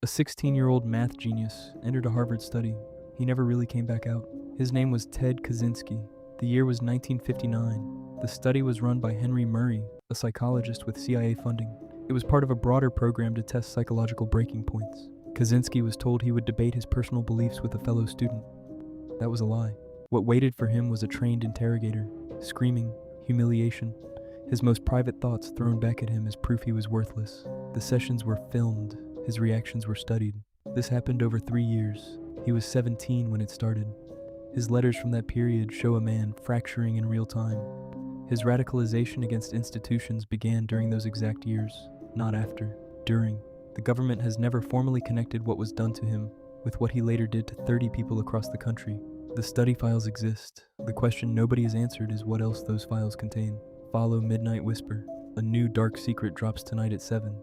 A 16-year-old math genius entered a Harvard study. He never really came back out. His name was Ted Kaczynski. The year was 1959. The study was run by Henry Murray, a psychologist with CIA funding. It was part of a broader program to test psychological breaking points. Kaczynski was told he would debate his personal beliefs with a fellow student. That was a lie. What waited for him was a trained interrogator, screaming, humiliation, his most private thoughts thrown back at him as proof he was worthless. The sessions were filmed, his reactions were studied. This happened over 3 years. He was 17 when it started. His letters from that period show a man fracturing in real time. His radicalization against institutions began during those exact years, not after, during. The government has never formally connected what was done to him with what he later did to 30 people across the country. The study files exist. The question nobody has answered is what else those files contain. Follow Midnight Whisper. A new dark secret drops tonight at 7.